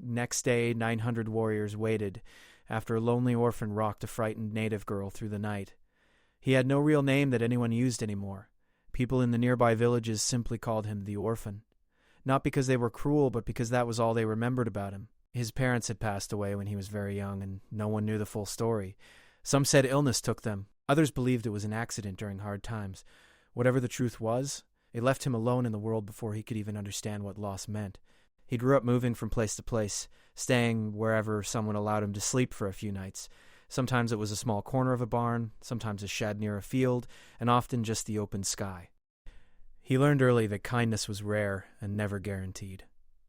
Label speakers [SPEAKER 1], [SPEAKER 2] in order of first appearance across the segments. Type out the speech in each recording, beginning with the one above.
[SPEAKER 1] Next day, 900 warriors waited after a lonely orphan rocked a frightened native girl through the night. He had no real name that anyone used anymore. People in the nearby villages simply called him the Orphan. Not because they were cruel, but because that was all they remembered about him. His parents had passed away when he was very young, and no one knew the full story. Some said illness took them. Others believed it was an accident during hard times. Whatever the truth was, it left him alone in the world before he could even understand what loss meant. He grew up moving from place to place, staying wherever someone allowed him to sleep for a few nights. Sometimes it was a small corner of a barn, sometimes a shed near a field, and often just the open sky. He learned early that kindness was rare and never guaranteed.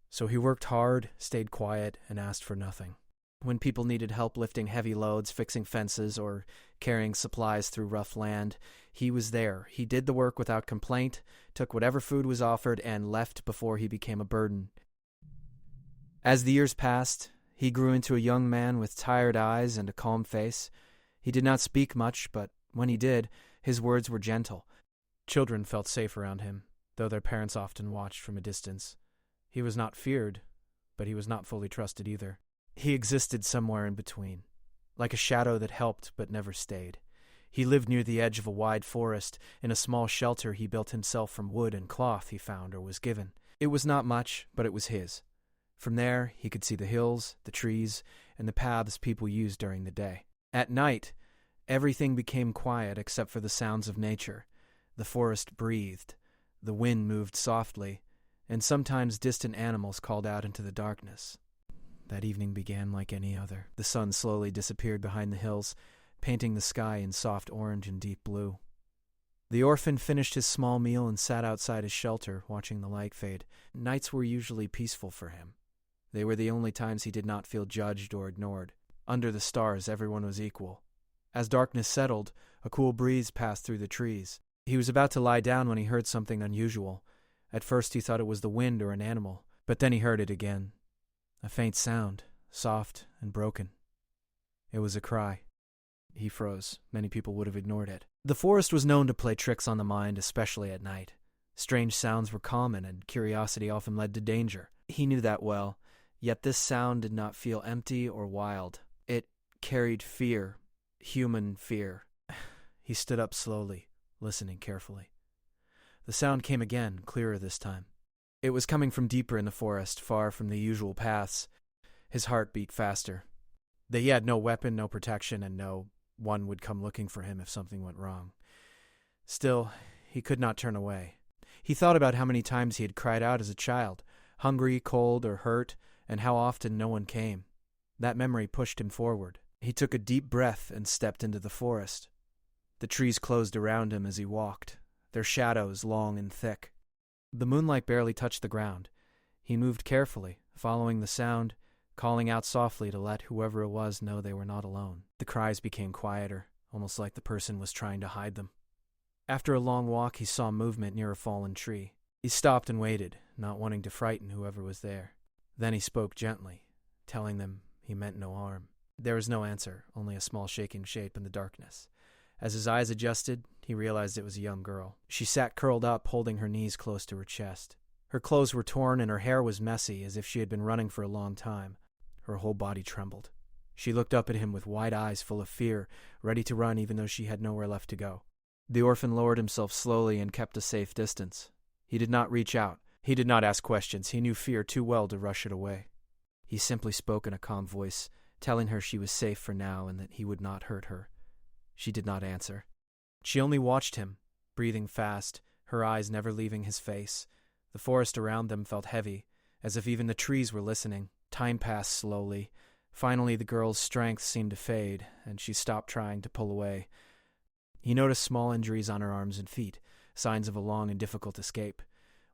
[SPEAKER 1] So he worked hard, stayed quiet, and asked for nothing. When people needed help lifting heavy loads, fixing fences, or carrying supplies through rough land, he was there. He did the work without complaint, took whatever food was offered, and left before he became a burden. As the years passed, he grew into a young man with tired eyes and a calm face. He did not speak much, but when he did, his words were gentle. Children felt safe around him, though their parents often watched from a distance. He was not feared, but he was not fully trusted either. He existed somewhere in between, like a shadow that helped but never stayed. He lived near the edge of a wide forest, in a small shelter he built himself from wood and cloth he found or was given. It was not much, but it was his. From there, he could see the hills, the trees, and the paths people used during the day. At night, everything became quiet except for the sounds of nature. The forest breathed, the wind moved softly, and sometimes distant animals called out into the darkness. That evening began like any other. The sun slowly disappeared behind the hills, painting the sky in soft orange and deep blue. The orphan finished his small meal and sat outside his shelter, watching the light fade. Nights were usually peaceful for him. They were the only times he did not feel judged or ignored. Under the stars, everyone was equal. As darkness settled, a cool breeze passed through the trees. He was about to lie down when he heard something unusual. At first he thought it was the wind or an animal, but then he heard it again. A faint sound, soft and broken. It was a cry. He froze. Many people would have ignored it. The forest was known to play tricks on the mind, especially at night. Strange sounds were common, and curiosity often led to danger. He knew that well, yet this sound did not feel empty or wild. It carried fear, human fear. He stood up slowly, listening carefully. The sound came again, clearer this time. It was coming from deeper in the forest, far from the usual paths. His heart beat faster. He had no weapon, no protection, and no one would come looking for him if something went wrong. Still, he could not turn away. He thought about how many times he had cried out as a child, hungry, cold, or hurt, and how often no one came. That memory pushed him forward. He took a deep breath and stepped into the forest. The trees closed around him as he walked, their shadows long and thick. The moonlight barely touched the ground. He moved carefully, following the sound, calling out softly to let whoever it was know they were not alone. The cries became quieter, almost like the person was trying to hide them. After a long walk, he saw movement near a fallen tree. He stopped and waited, not wanting to frighten whoever was there. Then he spoke gently, telling them he meant no harm. There was no answer, only a small shaking shape in the darkness. As his eyes adjusted, he realized it was a young girl. She sat curled up, holding her knees close to her chest. Her clothes were torn and her hair was messy, as if she had been running for a long time. Her whole body trembled. She looked up at him with wide eyes full of fear, ready to run even though she had nowhere left to go. The orphan lowered himself slowly and kept a safe distance. He did not reach out. He did not ask questions. He knew fear too well to rush it away. He simply spoke in a calm voice, telling her she was safe for now and that he would not hurt her. She did not answer. She only watched him, breathing fast, her eyes never leaving his face. The forest around them felt heavy, as if even the trees were listening. Time passed slowly. Finally, the girl's strength seemed to fade, and she stopped trying to pull away. He noticed small injuries on her arms and feet, signs of a long and difficult escape.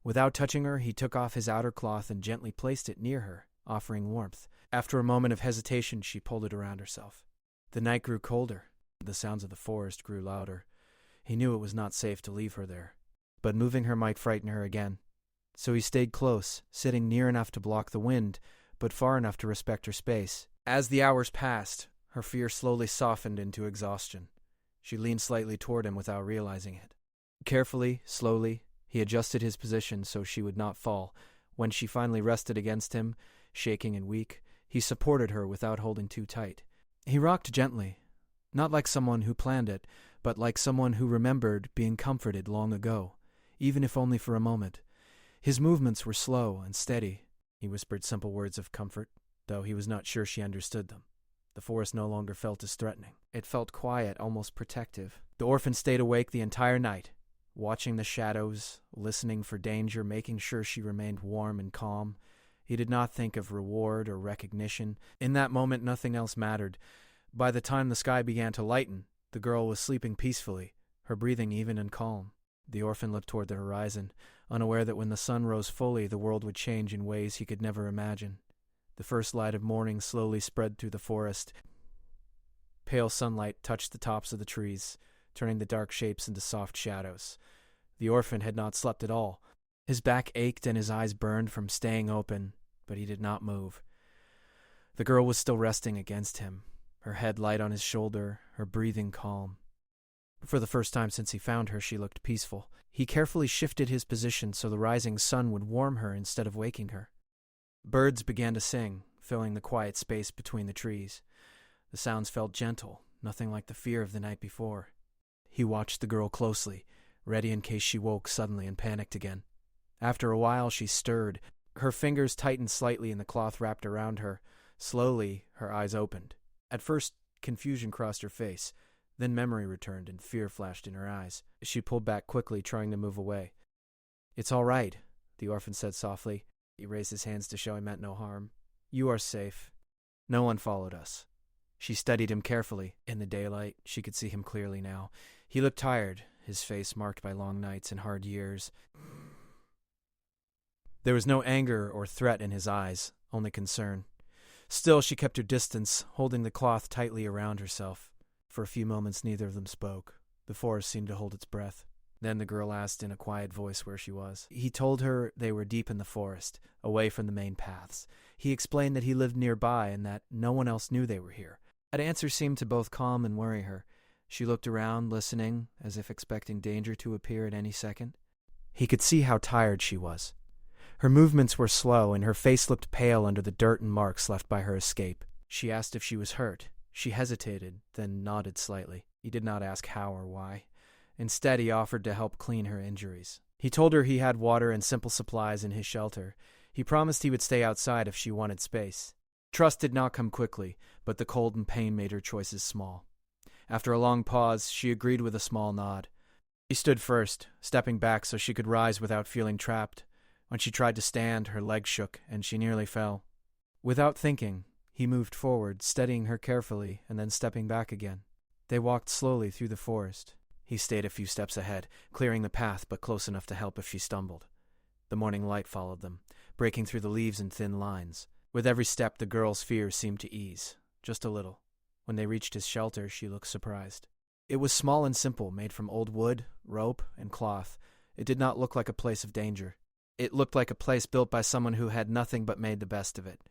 [SPEAKER 1] Without touching her, he took off his outer cloth and gently placed it near her, offering warmth. After a moment of hesitation, she pulled it around herself. The night grew colder. The sounds of the forest grew louder. He knew it was not safe to leave her there, but moving her might frighten her again. So he stayed close, sitting near enough to block the wind, but far enough to respect her space. As the hours passed, her fear slowly softened into exhaustion. She leaned slightly toward him without realizing it. Carefully, slowly, he adjusted his position so she would not fall. When she finally rested against him, shaking and weak. He supported her without holding too tight. He rocked gently, not like someone who planned it, but like someone who remembered being comforted long ago, even if only for a moment. His movements were slow and steady. He whispered simple words of comfort, though he was not sure she understood them. The forest no longer felt as threatening. It felt quiet, almost protective. The orphan stayed awake the entire night, watching the shadows, listening for danger, making sure she remained warm and calm. He did not think of reward or recognition. In that moment, nothing else mattered. By the time the sky began to lighten, the girl was sleeping peacefully, her breathing even and calm. The orphan looked toward the horizon, unaware that when the sun rose fully, the world would change in ways he could never imagine. The first light of morning slowly spread through the forest. Pale sunlight touched the tops of the trees, turning the dark shapes into soft shadows. The orphan had not slept at all. His back ached and his eyes burned from staying open, but he did not move. The girl was still resting against him, her head light on his shoulder, her breathing calm. For the first time since he found her, she looked peaceful. He carefully shifted his position so the rising sun would warm her instead of waking her. Birds began to sing, filling the quiet space between the trees. The sounds felt gentle, nothing like the fear of the night before. He watched the girl closely, ready in case she woke suddenly and panicked again. After a while, she stirred. Her fingers tightened slightly and the cloth wrapped around her. Slowly, her eyes opened. At first, confusion crossed her face. Then memory returned and fear flashed in her eyes. She pulled back quickly, trying to move away. "It's all right," the orphan said softly. He raised his hands to show he meant no harm. "You are safe. No one followed us." She studied him carefully. In the daylight, she could see him clearly now. He looked tired, his face marked by long nights and hard years. There was no anger or threat in his eyes, only concern. Still, she kept her distance, holding the cloth tightly around herself. For a few moments, neither of them spoke. The forest seemed to hold its breath. Then the girl asked in a quiet voice where she was. He told her they were deep in the forest, away from the main paths. He explained that he lived nearby and that no one else knew they were here. That answer seemed to both calm and worry her. She looked around, listening, as if expecting danger to appear at any second. He could see how tired she was. Her movements were slow, and her face looked pale under the dirt and marks left by her escape. She asked if she was hurt. She hesitated, then nodded slightly. He did not ask how or why. Instead, he offered to help clean her injuries. He told her he had water and simple supplies in his shelter. He promised he would stay outside if she wanted space. Trust did not come quickly, but the cold and pain made her choices small. After a long pause, she agreed with a small nod. She stood first, stepping back so she could rise without feeling trapped. When she tried to stand, her legs shook, and she nearly fell. Without thinking, he moved forward, steadying her carefully, and then stepping back again. They walked slowly through the forest. He stayed a few steps ahead, clearing the path but close enough to help if she stumbled. The morning light followed them, breaking through the leaves in thin lines. With every step, the girl's fear seemed to ease, just a little. When they reached his shelter, she looked surprised. It was small and simple, made from old wood, rope, and cloth. It did not look like a place of danger. It looked like a place built by someone who had nothing but made the best of it.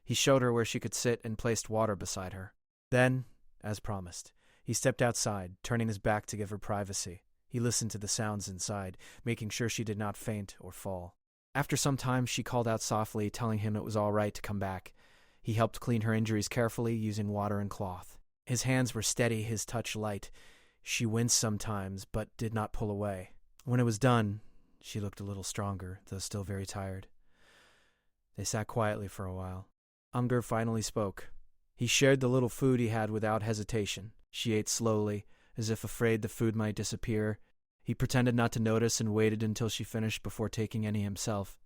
[SPEAKER 1] He showed her where she could sit and placed water beside her. Then, as promised, he stepped outside, turning his back to give her privacy. He listened to the sounds inside, making sure she did not faint or fall. After some time, she called out softly, telling him it was all right to come back. He helped clean her injuries carefully, using water and cloth. His hands were steady, his touch light. She winced sometimes, but did not pull away. When it was done, she looked a little stronger, though still very tired. They sat quietly for a while. Unger finally spoke. He shared the little food he had without hesitation. She ate slowly, as if afraid the food might disappear. He pretended not to notice and waited until she finished before taking any himself.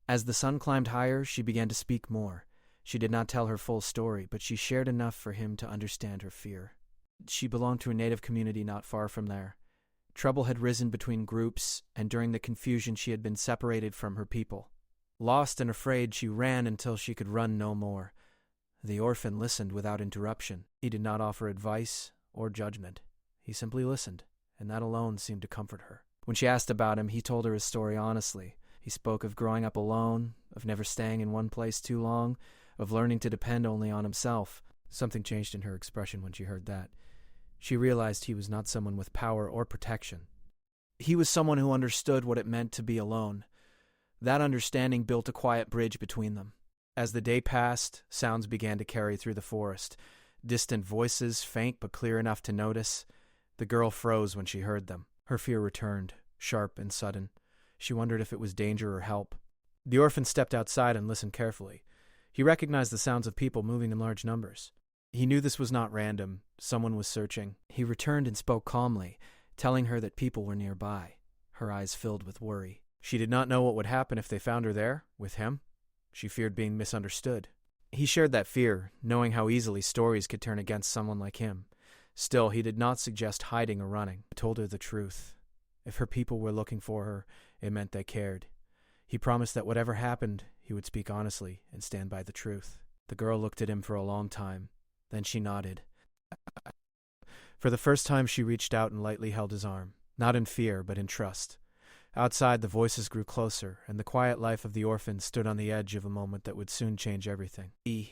[SPEAKER 1] As the sun climbed higher, she began to speak more. She did not tell her full story, but she shared enough for him to understand her fear. She belonged to a native community not far from there. Trouble had risen between groups, and during the confusion she had been separated from her people. Lost and afraid, she ran until she could run no more. The orphan listened without interruption. He did not offer advice or judgment. He simply listened, and that alone seemed to comfort her. When she asked about him, he told her his story honestly. He spoke of growing up alone, of never staying in one place too long, of learning to depend only on himself. Something changed in her expression when she heard that. She realized he was not someone with power or protection. He was someone who understood what it meant to be alone. That understanding built a quiet bridge between them. As the day passed, sounds began to carry through the forest. Distant voices, faint but clear enough to notice. The girl froze when she heard them. Her fear returned, sharp and sudden. She wondered if it was danger or help. The orphan stepped outside and listened carefully. He recognized the sounds of people moving in large numbers. He knew this was not random. Someone was searching. He returned and spoke calmly, telling her that people were nearby. Her eyes filled with worry. She did not know what would happen if they found her there, with him. She feared being misunderstood. He shared that fear, knowing how easily stories could turn against someone like him. Still, he did not suggest hiding or running. He told her the truth. If her people were looking for her, it meant they cared. He promised that whatever happened, he would speak honestly and stand by the truth. The girl looked at him for a long time. Then she nodded. For the first time, she reached out and lightly held his arm, not in fear, but in trust. Outside, the voices grew closer, and the quiet life of the orphan stood on the edge of a moment that would soon change everything. The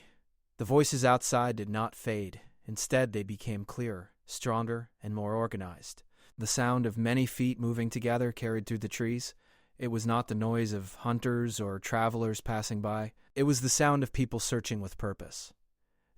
[SPEAKER 1] voices outside did not fade. Instead, they became clearer, stronger, and more organized. The sound of many feet moving together carried through the trees. It was not the noise of hunters or travelers passing by. It was the sound of people searching with purpose.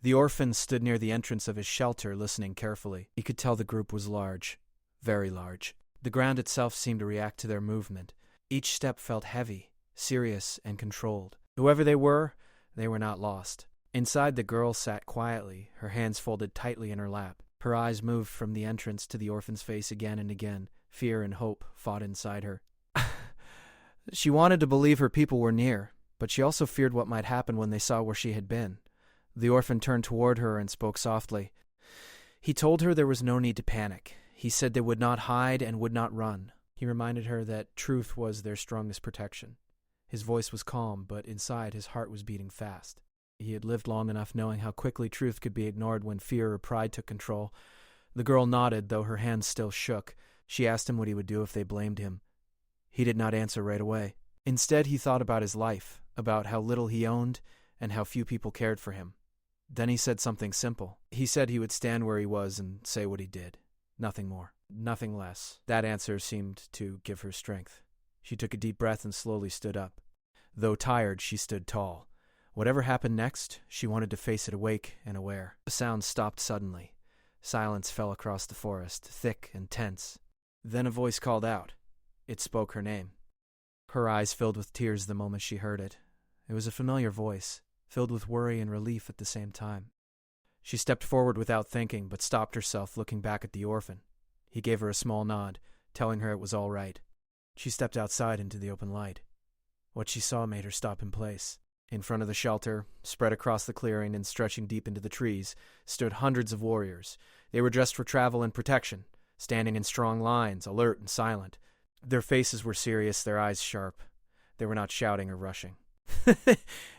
[SPEAKER 1] The orphan stood near the entrance of his shelter, listening carefully. He could tell the group was large, very large. The ground itself seemed to react to their movement. Each step felt heavy, serious, and controlled. Whoever they were not lost. Inside, the girl sat quietly, her hands folded tightly in her lap. Her eyes moved from the entrance to the orphan's face again and again. Fear and hope fought inside her. She wanted to believe her people were near, but she also feared what might happen when they saw where she had been. The orphan turned toward her and spoke softly. He told her there was no need to panic. He said they would not hide and would not run. He reminded her that truth was their strongest protection. His voice was calm, but inside his heart was beating fast. He had lived long enough knowing how quickly truth could be ignored when fear or pride took control. The girl nodded, though her hands still shook. She asked him what he would do if they blamed him. He did not answer right away. Instead, he thought about his life, about how little he owned, and how few people cared for him. Then he said something simple. He said he would stand where he was and say what he did. Nothing more. Nothing less. That answer seemed to give her strength. She took a deep breath and slowly stood up. Though tired, she stood tall. Whatever happened next, she wanted to face it awake and aware. The sound stopped suddenly. Silence fell across the forest, thick and tense. Then a voice called out. It spoke her name. Her eyes filled with tears the moment she heard it. It was a familiar voice, filled with worry and relief at the same time. She stepped forward without thinking, but stopped herself, looking back at the orphan. He gave her a small nod, telling her it was all right. She stepped outside into the open light. What she saw made her stop in place. In front of the shelter, spread across the clearing and stretching deep into the trees, stood hundreds of warriors. They were dressed for travel and protection, standing in strong lines, alert and silent. Their faces were serious, their eyes sharp. They were not shouting or rushing.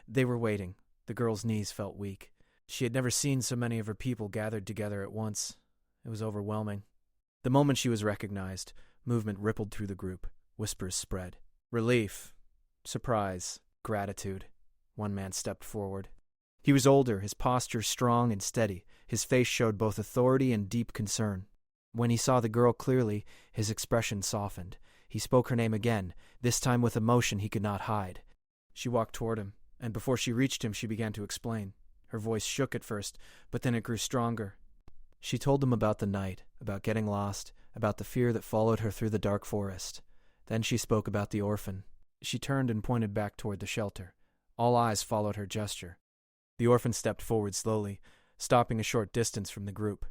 [SPEAKER 1] They were waiting. The girl's knees felt weak. She had never seen so many of her people gathered together at once. It was overwhelming. The moment she was recognized, movement rippled through the group. Whispers spread. Relief, surprise, gratitude. One man stepped forward. He was older, his posture strong and steady. His face showed both authority and deep concern. When he saw the girl clearly, his expression softened. He spoke her name again, this time with emotion he could not hide. She walked toward him, and before she reached him, she began to explain. Her voice shook at first, but then it grew stronger. She told him about the night, about getting lost, about the fear that followed her through the dark forest. Then she spoke about the orphan. She turned and pointed back toward the shelter. All eyes followed her gesture. The orphan stepped forward slowly, stopping a short distance from the group.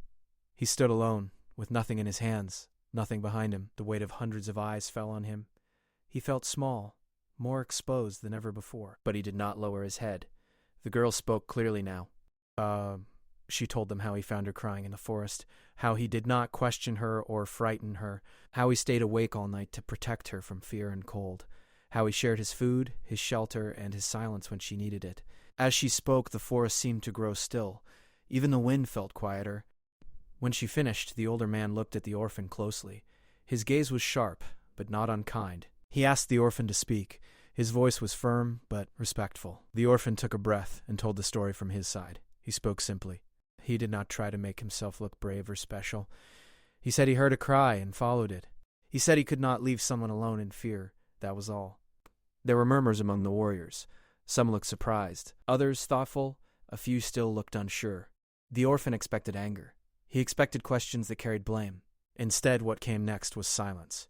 [SPEAKER 1] He stood alone, with nothing in his hands, nothing behind him. The weight of hundreds of eyes fell on him. He felt small, more exposed than ever before, but he did not lower his head. The girl spoke clearly now. She told them how he found her crying in the forest, how he did not question her or frighten her, how he stayed awake all night to protect her from fear and cold, how he shared his food, his shelter, and his silence when she needed it. As she spoke, the forest seemed to grow still. Even the wind felt quieter. When she finished, the older man looked at the orphan closely. His gaze was sharp, but not unkind. He asked the orphan to speak. His voice was firm, but respectful. The orphan took a breath and told the story from his side. He spoke simply. He did not try to make himself look brave or special. He said he heard a cry and followed it. He said he could not leave someone alone in fear. That was all. There were murmurs among the warriors. Some looked surprised, others thoughtful, a few still looked unsure. The orphan expected anger. He expected questions that carried blame. Instead, what came next was silence.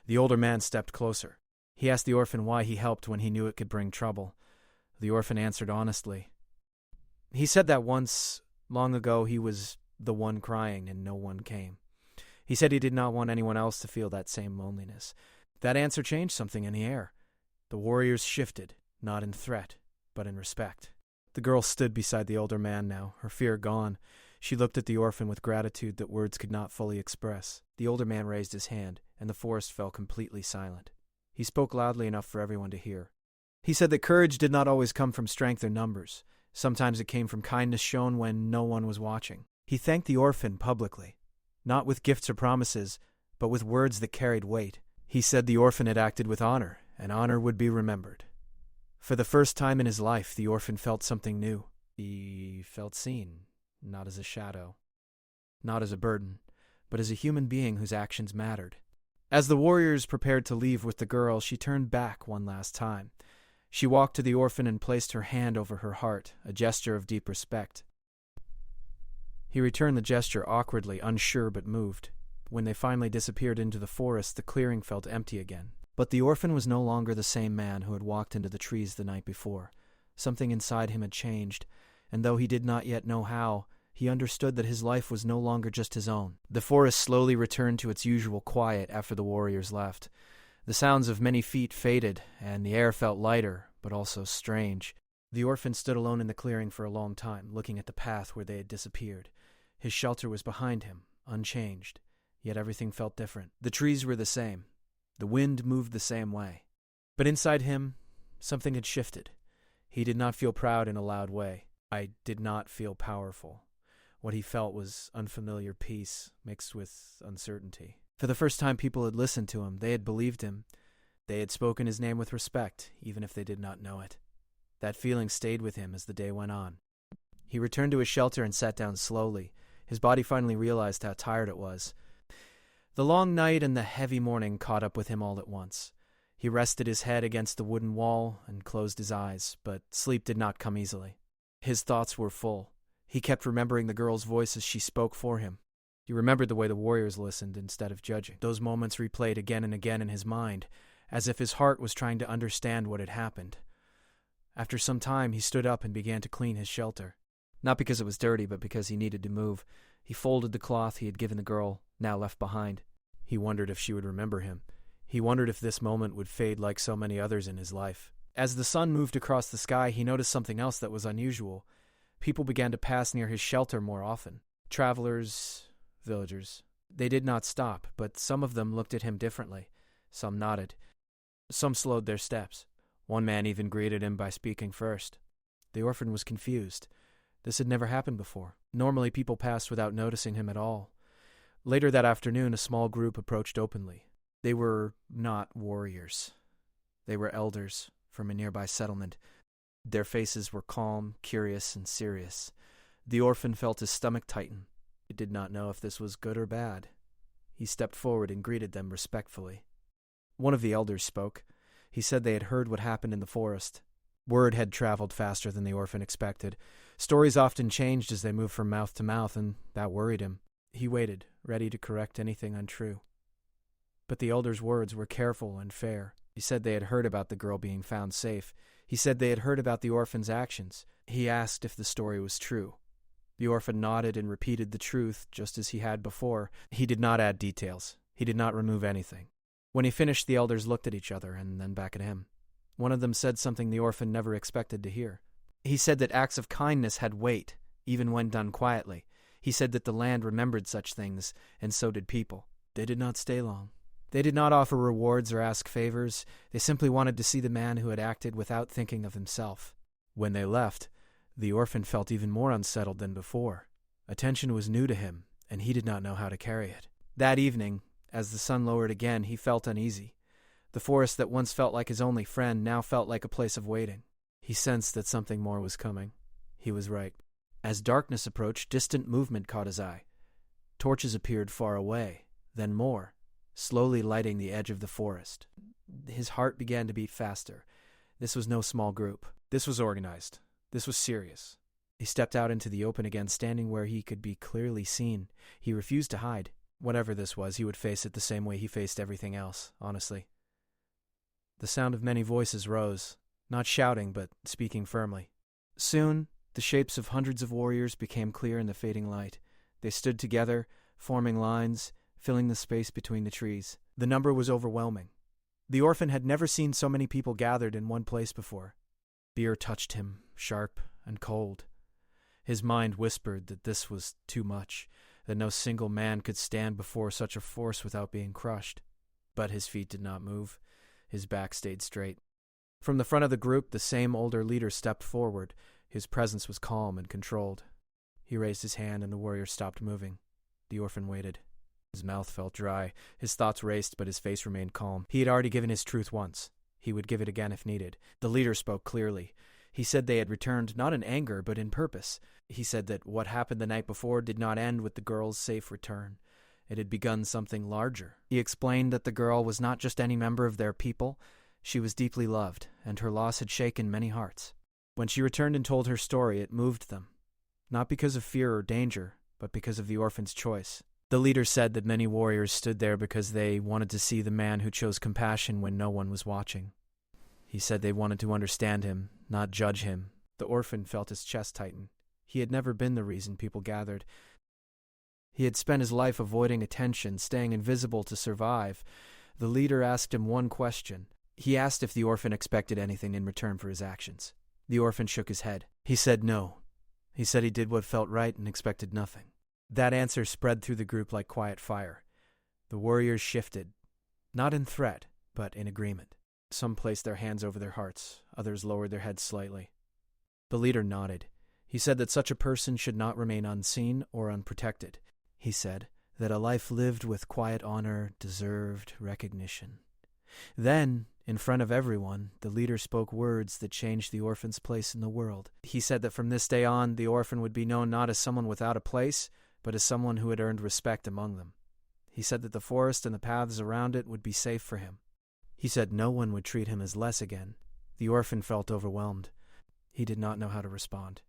[SPEAKER 1] The older man stepped closer. He asked the orphan why he helped when he knew it could bring trouble. The orphan answered honestly. He said that once, long ago, he was the one crying and no one came. He said he did not want anyone else to feel that same loneliness. That answer changed something in the air. The warriors shifted, not in threat, but in respect. The girl stood beside the older man now, her fear gone. She looked at the orphan with gratitude that words could not fully express. The older man raised his hand, and the forest fell completely silent. He spoke loudly enough for everyone to hear. He said that courage did not always come from strength or numbers. Sometimes it came from kindness shown when no one was watching. He thanked the orphan publicly, not with gifts or promises, but with words that carried weight. He said the orphan had acted with honor, and honor would be remembered. For the first time in his life, the orphan felt something new. He felt seen, not as a shadow, not as a burden, but as a human being whose actions mattered. As the warriors prepared to leave with the girl, she turned back one last time. She walked to the orphan and placed her hand over her heart, a gesture of deep respect. He returned the gesture awkwardly, unsure but moved. When they finally disappeared into the forest, the clearing felt empty again. But the orphan was no longer the same man who had walked into the trees the night before. Something inside him had changed, and though he did not yet know how, he understood that his life was no longer just his own. The forest slowly returned to its usual quiet after the warriors left. The sounds of many feet faded, and the air felt lighter, but also strange. The orphan stood alone in the clearing for a long time, looking at the path where they had disappeared. His shelter was behind him, unchanged, yet everything felt different. The trees were the same. The wind moved the same way. But inside him, something had shifted. He did not feel proud in a loud way. I did not feel powerful. What he felt was unfamiliar peace mixed with uncertainty. For the first time, people had listened to him. They had believed him. They had spoken his name with respect, even if they did not know it. That feeling stayed with him as the day went on. He returned to his shelter and sat down slowly. His body finally realized how tired it was. The long night and the heavy morning caught up with him all at once. He rested his head against the wooden wall and closed his eyes, but sleep did not come easily. His thoughts were full. He kept remembering the girl's voice as she spoke for him. He remembered the way the warriors listened instead of judging. Those moments replayed again and again in his mind, as if his heart was trying to understand what had happened. After some time, he stood up and began to clean his shelter. Not because it was dirty, but because he needed to move. He folded the cloth he had given the girl, now left behind. He wondered if she would remember him. He wondered if this moment would fade like so many others in his life. As the sun moved across the sky, he noticed something else that was unusual. People began to pass near his shelter more often. Travelers, villagers. They did not stop, but some of them looked at him differently. Some nodded. Some slowed their steps. One man even greeted him by speaking first. The orphan was confused. This had never happened before. Normally, people passed without noticing him at all. Later that afternoon, a small group approached openly. They were not warriors. They were elders from a nearby settlement. Their faces were calm, curious, and serious. The orphan felt his stomach tighten. He did not know if this was good or bad. He stepped forward and greeted them respectfully. One of the elders spoke. He said they had heard what happened in the forest. Word had traveled faster than the orphan expected. Stories often changed as they moved from mouth to mouth, and that worried him. He waited, ready to correct anything untrue. But the elder's words were careful and fair. He said they had heard about the girl being found safe. He said they had heard about the orphan's actions. He asked if the story was true. The orphan nodded and repeated the truth, just as he had before. He did not add details. He did not remove anything. When he finished, the elders looked at each other and then back at him. One of them said something the orphan never expected to hear. He said that acts of kindness had weight, even when done quietly. He said that the land remembered such things, and so did people. They did not stay long. They did not offer rewards or ask favors. They simply wanted to see the man who had acted without thinking of himself. When they left, the orphan felt even more unsettled than before. Attention was new to him, and he did not know how to carry it. That evening, as the sun lowered again, he felt uneasy. The forest that once felt like his only friend now felt like a place of waiting. He sensed that something more was coming. He was right. As darkness approached, distant movement caught his eye. Torches appeared far away, then more, slowly lighting the edge of the forest. His heart began to beat faster. This was no small group. This was organized. This was serious. He stepped out into the open again, standing where he could be clearly seen. He refused to hide. Whatever this was, he would face it the same way he faced everything else, honestly. The sound of many voices rose, not shouting, but speaking firmly. Soon, the shapes of hundreds of warriors became clear in the fading light. They stood together, forming lines, filling the space between the trees. The number was overwhelming. The orphan had never seen so many people gathered in one place before. Fear touched him, sharp and cold. His mind whispered that this was too much, that no single man could stand before such a force without being crushed. But his feet did not move. His back stayed straight. From the front of the group, the same older leader stepped forward. His presence was calm and controlled. He raised his hand and the warrior stopped moving. The orphan waited. His mouth felt dry. His thoughts raced, but his face remained calm. He had already given his truth once. He would give it again if needed. The leader spoke clearly. He said they had returned not in anger, but in purpose. He said that what happened the night before did not end with the girl's safe return. It had begun something larger. He explained that the girl was not just any member of their people. She was deeply loved, and her loss had shaken many hearts. When she returned and told her story, it moved them. Not because of fear or danger, but because of the orphan's choice. The leader said that many warriors stood there because they wanted to see the man who chose compassion when no one was watching. He said they wanted to understand him, not judge him. The orphan felt his chest tighten. He had never been the reason people gathered. He had spent his life avoiding attention, staying invisible to survive. The leader asked him one question. He asked if the orphan expected anything in return for his actions. The orphan shook his head. He said no. He said he did what felt right and expected nothing. That answer spread through the group like quiet fire. The warriors shifted, not in threat, but in agreement. Some placed their hands over their hearts, others lowered their heads slightly. The leader nodded. He said that such a person should not remain unseen or unprotected. He said that a life lived with quiet honor deserved recognition. Then, in front of everyone, the leader spoke words that changed the orphan's place in the world. He said that from this day on, the orphan would be known not as someone without a place, but as someone who had earned respect among them. He said that the forest and the paths around it would be safe for him. He said no one would treat him as less again. The orphan felt overwhelmed. He did not know how to respond.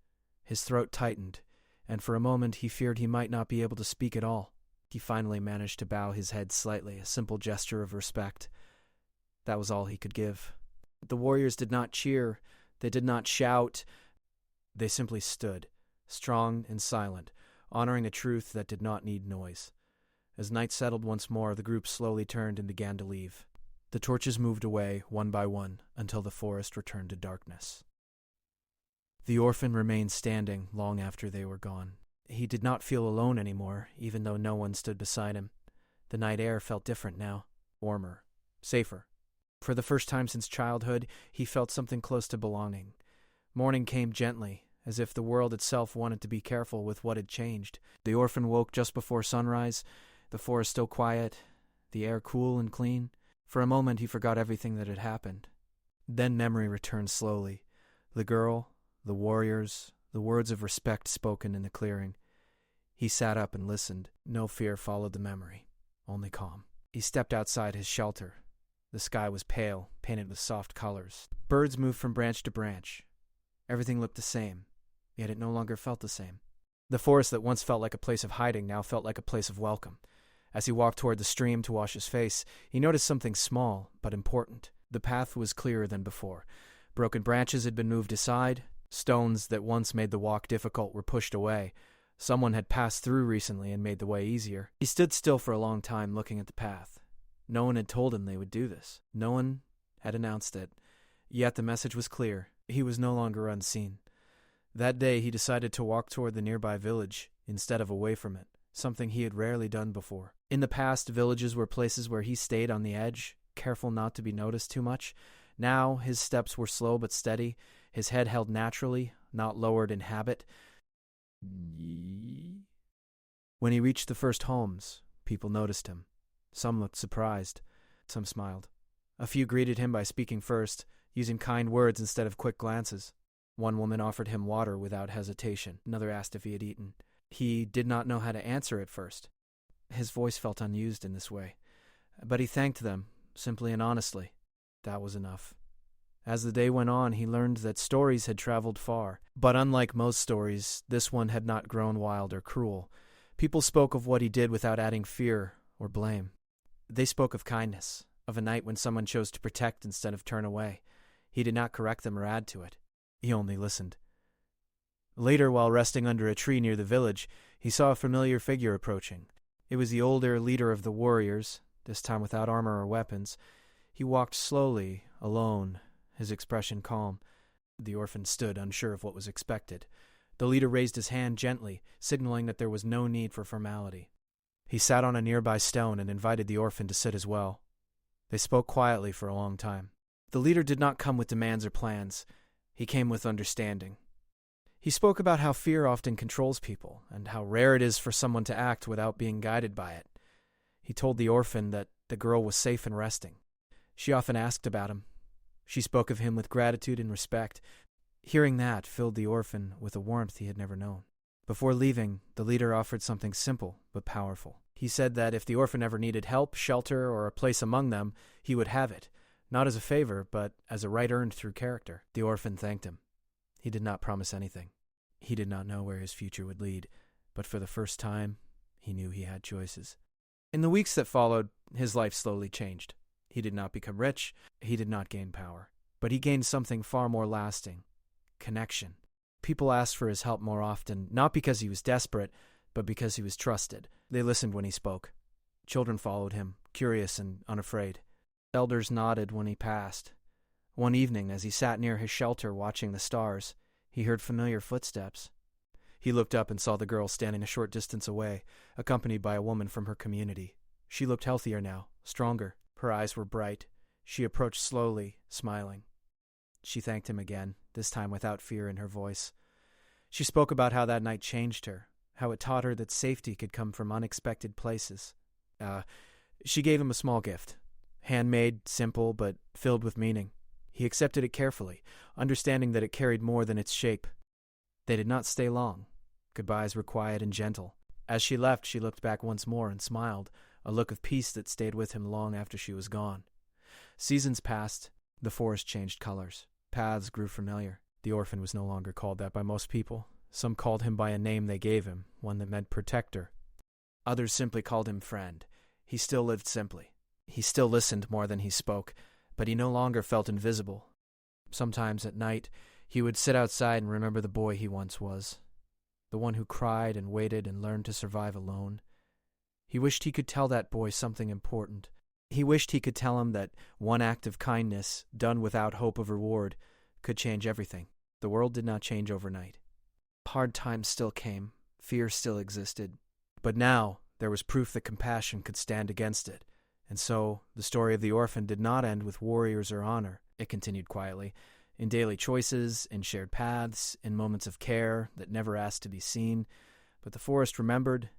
[SPEAKER 1] His throat tightened, and for a moment he feared he might not be able to speak at all. He finally managed to bow his head slightly, a simple gesture of respect. That was all he could give. The warriors did not cheer. They did not shout. They simply stood, strong and silent, honoring a truth that did not need noise. As night settled once more, the group slowly turned and began to leave. The torches moved away, one by one, until the forest returned to darkness. The orphan remained standing long after they were gone. He did not feel alone anymore, even though no one stood beside him. The night air felt different now, warmer, safer. For the first time since childhood, he felt something close to belonging. Morning came gently, as if the world itself wanted to be careful with what had changed. The orphan woke just before sunrise, the forest still quiet, the air cool and clean. For a moment he forgot everything that had happened. Then memory returned slowly. The girl, the warriors, the words of respect spoken in the clearing. He sat up and listened. No fear followed the memory, only calm. He stepped outside his shelter. The sky was pale, painted with soft colors. Birds moved from branch to branch. Everything looked the same, yet it no longer felt the same. The forest that once felt like a place of hiding now felt like a place of welcome. As he walked toward the stream to wash his face, he noticed something small but important. The path was clearer than before. Broken branches had been moved aside. Stones that once made the walk difficult were pushed away. Someone had passed through recently and made the way easier. He stood still for a long time looking at the path. No one had told him they would do this. No one had announced it. Yet the message was clear. He was no longer unseen. That day he decided to walk toward the nearby village instead of away from it, something he had rarely done before. In the past, villages were places where he stayed on the edge, careful not to be noticed too much. Now his steps were slow but steady, his head held naturally, not lowered in habit. When he reached the first homes, people noticed him. Some looked surprised. Some smiled. A few greeted him by speaking first, using kind words instead of quick glances. One woman offered him water without hesitation. Another asked if he had eaten. He did not know how to answer at first. His voice felt unused in this way. But he thanked them, simply and honestly. That was enough. As the day went on, he learned that stories had traveled far. But unlike most stories, this one had not grown wild or cruel. People spoke of what he did without adding fear or blame. They spoke of kindness, of a night when someone chose to protect instead of turn away. He did not correct them or add to it. He only listened. Later, while resting under a tree near the village, he saw a familiar figure approaching. It was the older leader of the warriors, this time without armor or weapons. He walked slowly, alone, his expression calm. The orphan stood, unsure of what was expected. The leader raised his hand gently, signaling that there was no need for formality. He sat on a nearby stone and invited the orphan to sit as well. They spoke quietly for a long time. The leader did not come with demands or plans. He came with understanding. He spoke about how fear often controls people, and how rare it is for someone to act without being guided by it. He told the orphan that the girl was safe and resting. She often asked about him. She spoke of him with gratitude and respect. Hearing that filled the orphan with a warmth he had never known. Before leaving, the leader offered something simple but powerful. He said that if the orphan ever needed help, shelter, or a place among them, he would have it, not as a favor, but as a right earned through character. The orphan thanked him. He did not promise anything. He did not know where his future would lead, but for the first time, he knew he had choices. In the weeks that followed, his life slowly changed. He did not become rich, he did not gain power, but he gained something far more lasting: connection. People asked for his help more often, not because he was desperate, but because he was trusted. They listened when he spoke. Children followed him, curious and unafraid. Elders nodded when he passed. One evening, as he sat near his shelter watching the stars, he heard familiar footsteps. He looked up and saw the girl standing a short distance away, accompanied by a woman from her community. She looked healthier now, stronger. Her eyes were bright. She approached slowly, smiling. She thanked him again, this time without fear in her voice. She spoke about how that night changed her, how it taught her that safety could come from unexpected places. She gave him a small gift, handmade, simple, but filled with meaning. He accepted it carefully, understanding that it carried more than its shape. They did not stay long. Goodbyes were quiet and gentle. As she left, she looked back once more and smiled, a look of peace that stayed with him long after she was gone. Seasons passed. The forest changed colors. Paths grew familiar. The orphan was no longer called that by most people. Some called him by a name they gave him, one that meant protector. Others simply called him friend. He still lived simply. He still listened more than he spoke, but he no longer felt invisible. Sometimes at night, he would sit outside and remember the boy he once was, the one who cried and waited and learned to survive alone. He wished he could tell that boy something important. He wished he could tell him that one act of kindness, done without hope of reward, could change everything. The world did not change overnight. Hard times still came, fear still existed, but now there was proof that compassion could stand against it. And so, the story of the orphan did not end with warriors or honor. It continued quietly, in daily choices, in shared paths, in moments of care that never asked to be seen. But the forest remembered,